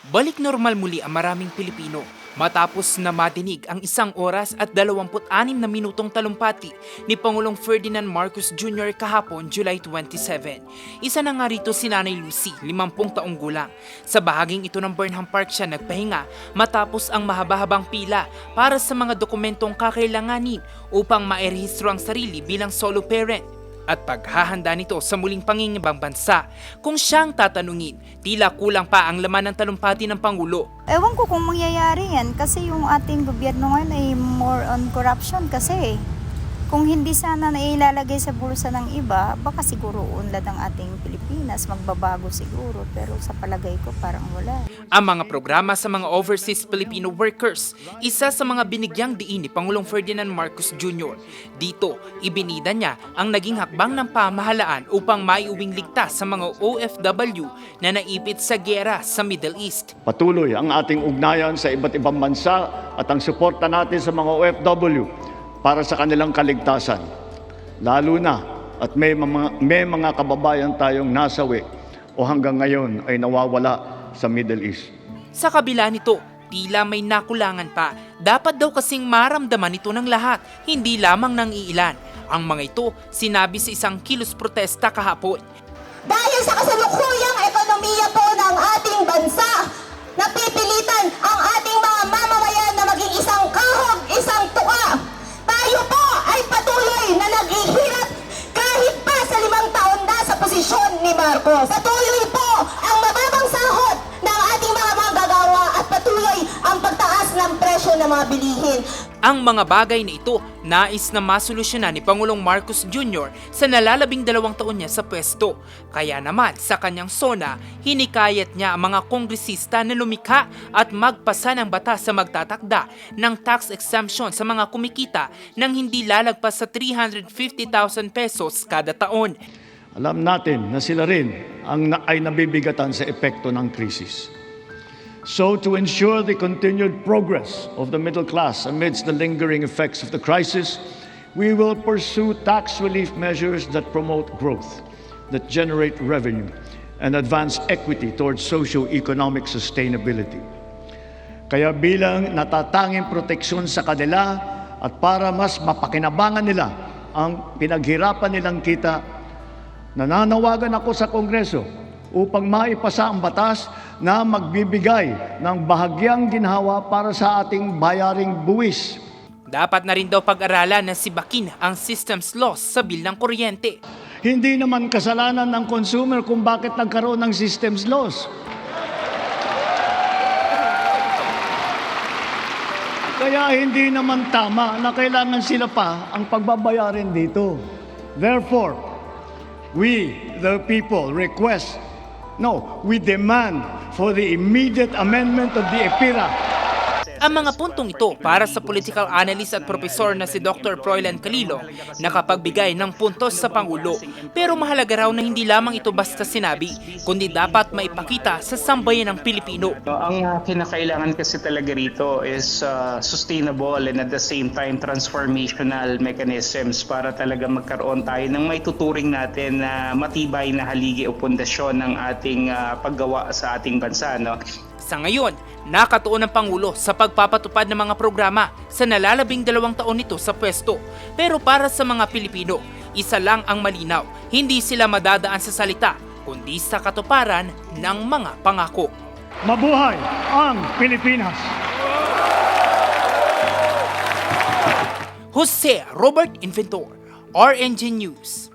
Balik normal muli ang maraming Pilipino matapos na madinig ang 1 oras at 26 na minutong talumpati ni Pangulong Ferdinand Marcos Jr. kahapon, July 27. Isa na nga rito si Nanay Lucy, 50 taong gulang. Sa bahaging ito ng Burnham Park siya nagpahinga matapos ang mahaba-habang pila para sa mga dokumentong kakailanganin upang mairehistro ang sarili bilang solo parent. At paghahanda nito sa muling pangingibang bansa. Kung siyang tatanungin, tila kulang pa ang laman ng talumpati ng Pangulo. Ewan ko kung mangyayari yan kasi yung ating gobyerno ngayon ay more on corruption kasi. Kung hindi sana nailalagay sa bulsa ng iba, baka siguro unlad ang ating Pilipinas, magbabago siguro. Pero sa palagay ko parang wala. Ang mga programa sa mga overseas Filipino workers, isa sa mga binigyang diin ni Pangulong Ferdinand Marcos Jr. Dito, ibinida niya ang naging hakbang ng pamahalaan upang maiuwing ligtas sa mga OFW na naipit sa giyera sa Middle East. Patuloy ang ating ugnayan sa iba't ibang bansa at ang suporta natin sa mga OFW para sa kanilang kaligtasan. Lalo na at may mga kababayan tayong nasawi o hanggang ngayon ay nawawala sa Middle East. Sa kabila nito, tila may nakulangan pa. Dapat daw kasing maramdaman ito ng lahat, hindi lamang ng iilan. Ang mga ito, sinabi sa isang kilos protesta kahapon. Dahil sa kasalukuyang ekonomiya po ng ating bansa, napipilitan ang ating mga mamamayan na maging isang kahog, isang tuka. Tayo po ay patuloy na naghihirap kahit pa sa 5 taon na sa posisyon ni Marcos. Patuloy po ang mababang sahod ng ating mga manggagawa at patuloy ang pagtaas ng presyo ng mga bilihin. Ang mga bagay na ito, nais na masolusyonan ni Pangulong Marcos Jr. sa nalalabing 2 taon niya sa pwesto. Kaya naman sa kanyang sona, hinikayat niya ang mga kongresista na lumikha at magpasa ng batas sa magtatakda ng tax exemption sa mga kumikita nang hindi lalagpas sa 350,000 pesos kada taon. Alam natin na sila rin ay nabibigatan sa epekto ng krisis. So to ensure the continued progress of the middle class amidst the lingering effects of the crisis, we will pursue tax relief measures that promote growth, that generate revenue, and advance equity towards socio-economic sustainability. Kaya bilang natatanging proteksyon sa kanila at para mas mapakinabangan nila ang pinaghirapan nilang kita, nananawagan ako sa Kongreso upang maipasa ang batas na magbibigay ng bahagyang ginhawa para sa ating bayaring buwis. Dapat na rin daw pag-aralan na sibakin ang systems loss sa bill ng kuryente. Hindi naman kasalanan ng consumer kung bakit nagkaroon ng systems loss. Kaya hindi naman tama na kailangan sila pa ang pagbabayarin dito. Therefore, we, the people, we demand for the immediate amendment of the EPIRA. Ang mga puntong ito para sa political analyst at profesor na si Dr. Froilan Calilo nakapagbigay ng puntos sa Pangulo. Pero mahalaga raw na hindi lamang ito basta sinabi, kundi dapat maipakita sa sambayan ng Pilipino. Ang kinakailangan kasi talaga rito is sustainable and at the same time transformational mechanisms para talaga magkaroon tayo ng maituturing natin na matibay na haligi o pundasyon ng ating paggawa sa ating bansa. No? Sa ngayon, nakatuon ang Pangulo sa pagpapatupad ng mga programa sa nalalabing 2 taon nito sa pwesto. Pero para sa mga Pilipino, isa lang ang malinaw, hindi sila madadaan sa salita, kundi sa katuparan ng mga pangako. Mabuhay ang Pilipinas! Jose Robert Inventor, RNG News.